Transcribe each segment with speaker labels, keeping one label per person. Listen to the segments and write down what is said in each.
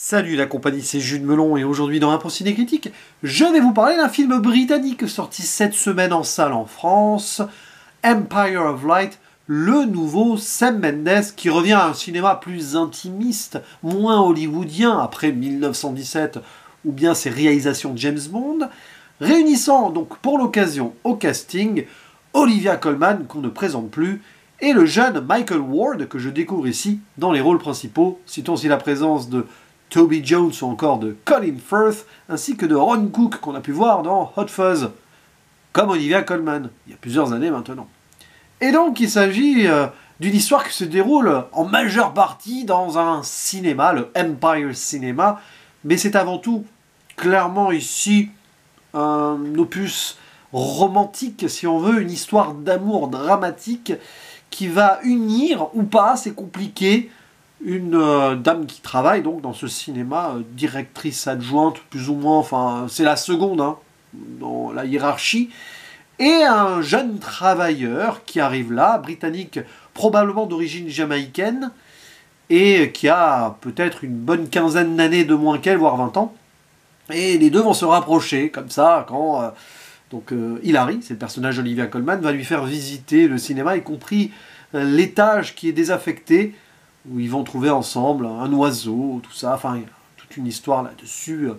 Speaker 1: Salut la compagnie, c'est Jules Melon et aujourd'hui dans Impro Ciné Critique, je vais vous parler d'un film britannique sorti cette semaine en salle en France, Empire of Light, le nouveau Sam Mendes qui revient à un cinéma plus intimiste, moins hollywoodien après 1917 ou bien ses réalisations de James Bond, réunissant donc pour l'occasion au casting Olivia Colman qu'on ne présente plus et le jeune Michael Ward que je découvre ici dans les rôles principaux, citons aussi la présence de Toby Jones ou encore de Colin Firth, ainsi que de Ron Cook qu'on a pu voir dans Hot Fuzz, comme Olivia Colman, il y a plusieurs années maintenant. Et donc il s'agit d'une histoire qui se déroule en majeure partie dans un cinéma, le Empire Cinema, mais c'est avant tout clairement ici un opus romantique, si on veut, une histoire d'amour dramatique qui va unir, ou pas, c'est compliqué, une dame qui travaille donc dans ce cinéma, directrice adjointe plus ou moins, enfin c'est la seconde dans la hiérarchie, et un jeune travailleur qui arrive là, britannique, probablement d'origine jamaïcaine, et qui a peut-être une bonne quinzaine d'années de moins qu'elle, voire 20 ans, et les deux vont se rapprocher comme ça quand Hilary, c'est le personnage d'Olivia Colman, va lui faire visiter le cinéma, y compris l'étage qui est désaffecté, où ils vont trouver ensemble un oiseau, tout ça, enfin, il y a toute une histoire là-dessus,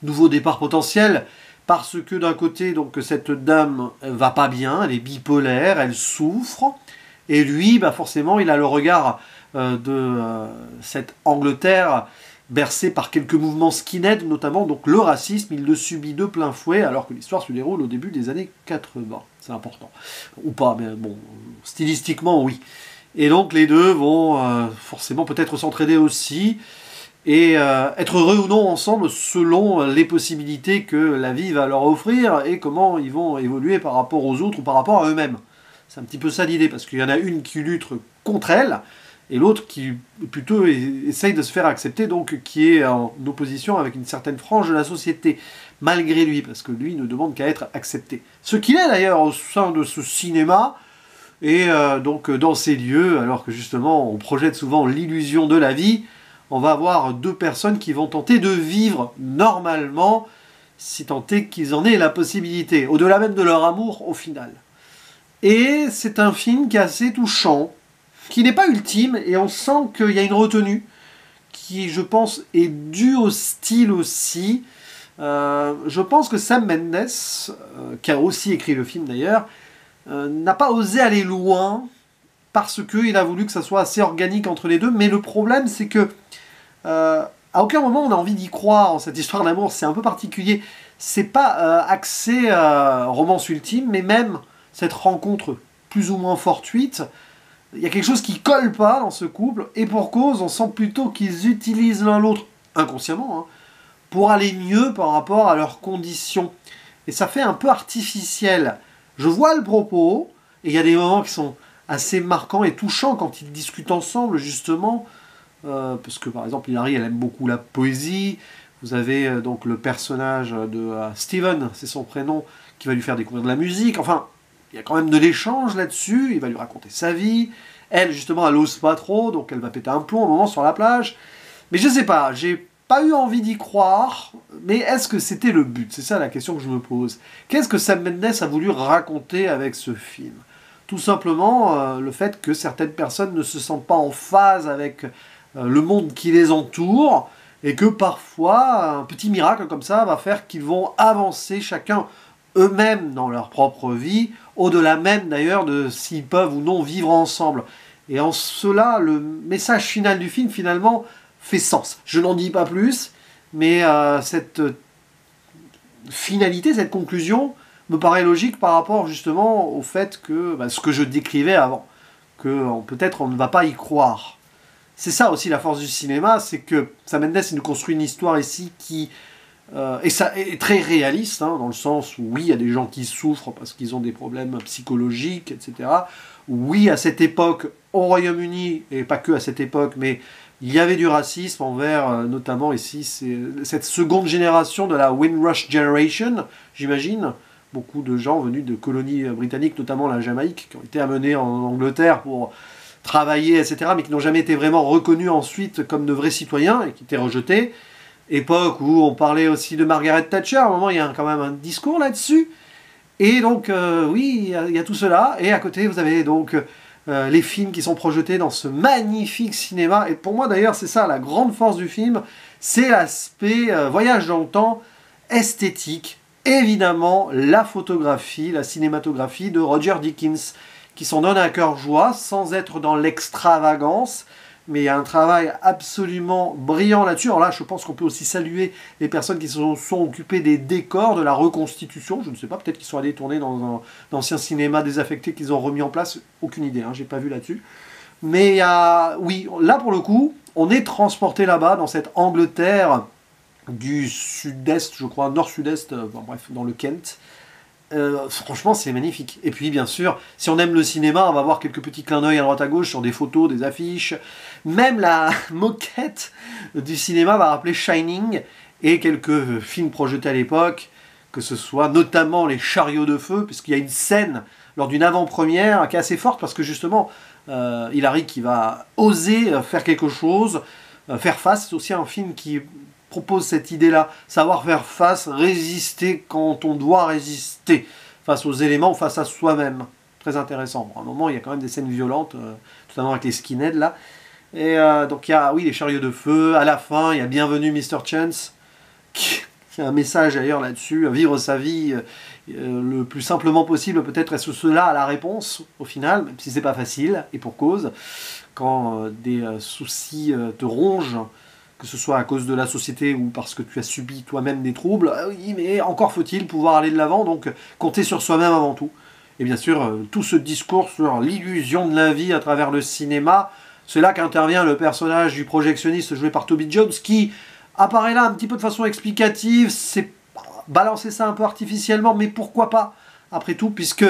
Speaker 1: nouveau départ potentiel, parce que d'un côté, donc, cette dame va pas bien, elle est bipolaire, elle souffre, et lui, bah, forcément, il a le regard de cette Angleterre bercée par quelques mouvements skinhead, notamment, donc le racisme, il le subit de plein fouet, alors que l'histoire se déroule au début des années 80, c'est important, ou pas, mais bon, stylistiquement, oui. Et donc les deux vont forcément peut-être s'entraider aussi et être heureux ou non ensemble selon les possibilités que la vie va leur offrir et comment ils vont évoluer par rapport aux autres ou par rapport à eux-mêmes. C'est un petit peu ça l'idée, parce qu'il y en a une qui lutte contre elle et l'autre qui plutôt essaye de se faire accepter, donc qui est en opposition avec une certaine frange de la société, malgré lui, parce que lui ne demande qu'à être accepté. Ce qu'il est d'ailleurs au sein de ce cinéma. Et donc dans ces lieux, alors que justement on projette souvent l'illusion de la vie, on va avoir deux personnes qui vont tenter de vivre normalement, si tant est qu'ils en aient la possibilité, au-delà même de leur amour au final. Et c'est un film qui est assez touchant, qui n'est pas ultime, et on sent qu'il y a une retenue, qui je pense est due au style aussi. Je pense que Sam Mendes, qui a aussi écrit le film d'ailleurs, n'a pas osé aller loin parce qu'il a voulu que ça soit assez organique entre les deux, mais le problème c'est que à aucun moment on a envie d'y croire en cette histoire d'amour, c'est un peu particulier, c'est pas axé romance ultime, mais même cette rencontre plus ou moins fortuite, il y a quelque chose qui colle pas dans ce couple, et pour cause, on sent plutôt qu'ils utilisent l'un l'autre, inconsciemment, pour aller mieux par rapport à leurs conditions, et ça fait un peu artificiel. Je vois le propos, et il y a des moments qui sont assez marquants et touchants quand ils discutent ensemble, justement, parce que par exemple, Hilary, elle aime beaucoup la poésie. Vous avez donc le personnage de Steven, c'est son prénom, qui va lui faire découvrir de la musique. Enfin, il y a quand même de l'échange là-dessus, il va lui raconter sa vie. Elle, justement, elle n'ose pas trop, donc elle va péter un plomb un moment sur la plage. Mais je sais pas, j'ai pas eu envie d'y croire, mais est-ce que c'était le but? C'est ça la question que je me pose. Qu'est-ce que Sam Mendes a voulu raconter avec ce film? Tout simplement le fait que certaines personnes ne se sentent pas en phase avec le monde qui les entoure, et que parfois un petit miracle comme ça va faire qu'ils vont avancer chacun eux-mêmes dans leur propre vie, au-delà même d'ailleurs de s'ils peuvent ou non vivre ensemble. Et en cela, le message final du film, finalement, fait sens. Je n'en dis pas plus, mais cette finalité, cette conclusion, me paraît logique par rapport justement au fait que, ce que je décrivais avant, que peut-être on ne va pas y croire. C'est ça aussi la force du cinéma, c'est que Sam Mendes nous construit une histoire ici qui est très réaliste, dans le sens où oui, il y a des gens qui souffrent parce qu'ils ont des problèmes psychologiques, etc. Oui, à cette époque, au Royaume-Uni, et pas que à cette époque, mais il y avait du racisme envers, notamment ici, cette seconde génération de la Windrush Generation, j'imagine. Beaucoup de gens venus de colonies britanniques, notamment la Jamaïque, qui ont été amenés en Angleterre pour travailler, etc., mais qui n'ont jamais été vraiment reconnus ensuite comme de vrais citoyens et qui étaient rejetés. époque où on parlait aussi de Margaret Thatcher. À un moment, il y a quand même un discours là-dessus. Et donc, oui, il y a tout cela. Et à côté, vous avez donc les films qui sont projetés dans ce magnifique cinéma. Et pour moi, d'ailleurs, c'est ça, la grande force du film, c'est l'aspect voyage dans le temps, esthétique. Évidemment, la photographie, la cinématographie de Roger Deakins, qui s'en donne à cœur joie, sans être dans l'extravagance. Mais il y a un travail absolument brillant là-dessus. Alors là, je pense qu'on peut aussi saluer les personnes qui se sont occupées des décors, de la reconstitution. Je ne sais pas, peut-être qu'ils sont allés tourner dans un ancien cinéma désaffecté qu'ils ont remis en place. Aucune idée, hein, j'ai pas vu là-dessus. Mais il y a, oui, là pour le coup, on est transporté là-bas, dans cette Angleterre du sud-est, je crois, nord-sud-est, bref, dans le Kent. Franchement, c'est magnifique. Et puis, bien sûr, si on aime le cinéma, on va voir quelques petits clins d'œil à droite à gauche sur des photos, des affiches. Même la moquette du cinéma va rappeler Shining et quelques films projetés à l'époque, que ce soit notamment Les Chariots de Feu, puisqu'il y a une scène lors d'une avant-première qui est assez forte, parce que justement, Hilary qui va oser faire quelque chose, faire face. C'est aussi un film qui propose cette idée-là, savoir faire face, résister quand on doit résister, face aux éléments, face à soi-même. Très intéressant. Bon, à un moment, il y a quand même des scènes violentes, notamment avec les skinheads, là. Et donc, il y a, oui, les chariots de feu. À la fin, il y a Bienvenue Mr. Chance, qui a un message d'ailleurs là-dessus, vivre sa vie le plus simplement possible, peut-être est-ce cela à la réponse, au final, même si c'est pas facile, et pour cause, quand des soucis te rongent, que ce soit à cause de la société ou parce que tu as subi toi-même des troubles, oui, mais encore faut-il pouvoir aller de l'avant, donc compter sur soi-même avant tout. Et bien sûr, tout ce discours sur l'illusion de la vie à travers le cinéma, c'est là qu'intervient le personnage du projectionniste joué par Toby Jones, qui apparaît là un petit peu de façon explicative, c'est balancer ça un peu artificiellement, mais pourquoi pas, après tout, puisque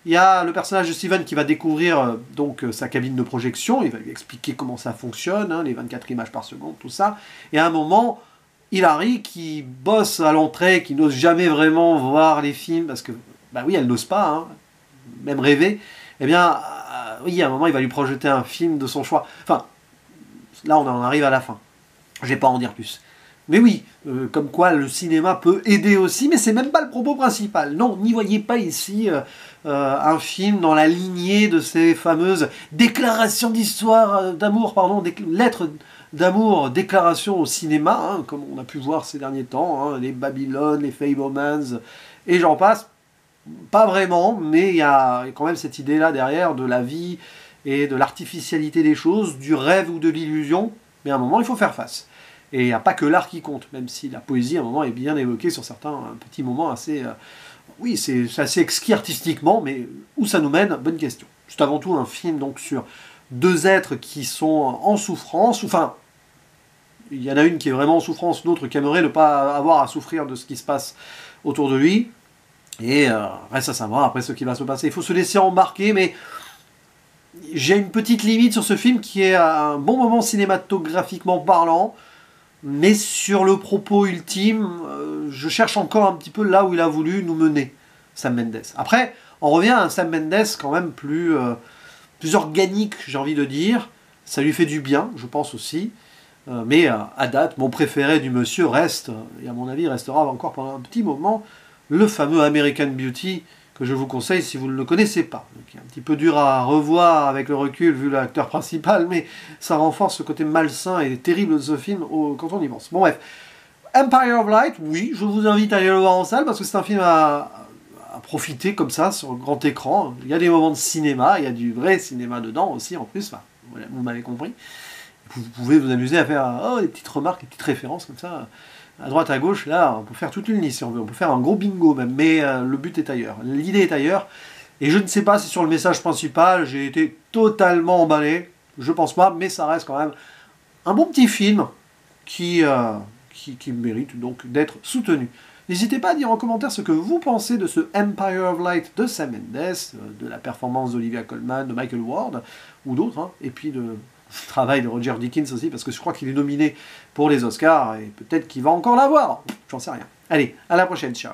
Speaker 1: il y a le personnage de Steven qui va découvrir donc sa cabine de projection, il va lui expliquer comment ça fonctionne, hein, les 24 images par seconde, tout ça. Et à un moment, Hilary qui bosse à l'entrée, qui n'ose jamais vraiment voir les films, parce que, bah oui, elle n'ose pas, hein, même rêver, eh bien, oui, à un moment, il va lui projeter un film de son choix. Enfin, là, on en arrive à la fin. Je vais pas en dire plus. Mais oui, comme quoi le cinéma peut aider aussi, mais c'est même pas le propos principal. Non, n'y voyez pas ici un film dans la lignée de ces fameuses déclarations d'histoire d'amour, pardon, lettres d'amour, déclarations au cinéma, hein, comme on a pu voir ces derniers temps, hein, les Babylone, les Fablemans, et j'en passe. Pas vraiment, mais il y a quand même cette idée-là derrière de la vie et de l'artificialité des choses, du rêve ou de l'illusion, mais à un moment, il faut faire face. Et il n'y a pas que l'art qui compte, même si la poésie, à un moment, est bien évoquée sur certains petits moments assez... oui, c'est assez exquis artistiquement, mais où ça nous mène? Bonne question. C'est avant tout un film donc sur deux êtres qui sont en souffrance, enfin, il y en a une qui est vraiment en souffrance, l'autre qui aimerait ne pas avoir à souffrir de ce qui se passe autour de lui, et reste à savoir après ce qui va se passer. Il faut se laisser embarquer, mais j'ai une petite limite sur ce film qui est un bon moment cinématographiquement parlant, mais sur le propos ultime, je cherche encore un petit peu là où il a voulu nous mener, Sam Mendes. Après, on revient à un Sam Mendes quand même plus organique, j'ai envie de dire. Ça lui fait du bien, je pense aussi. Mais à date, mon préféré du monsieur reste, et à mon avis restera encore pendant un petit moment, le fameux American Beauty, que je vous conseille si vous ne le connaissez pas. Donc, il est un petit peu dur à revoir avec le recul vu l'acteur principal, mais ça renforce ce côté malsain et terrible de ce film quand on y pense. Bon bref, Empire of Light, oui, je vous invite à aller le voir en salle parce que c'est un film à profiter comme ça sur grand écran. Il y a des moments de cinéma, il y a du vrai cinéma dedans aussi en plus, enfin, vous m'avez compris. Vous pouvez vous amuser à faire des petites remarques, des petites références comme ça. À droite, à gauche, là, on peut faire toute une liste si on veut. On peut faire un gros bingo même, mais le but est ailleurs. L'idée est ailleurs. Et je ne sais pas si sur le message principal, j'ai été totalement emballé. Je pense pas, mais ça reste quand même un bon petit film qui mérite donc d'être soutenu. N'hésitez pas à dire en commentaire ce que vous pensez de ce Empire of Light de Sam Mendes, de la performance d'Olivia Colman, de Michael Ward, ou d'autres, hein, et puis de... travail de Roger Deakins aussi, parce que je crois qu'il est nominé pour les Oscars, et peut-être qu'il va encore l'avoir, j'en sais rien. Allez, à la prochaine, ciao.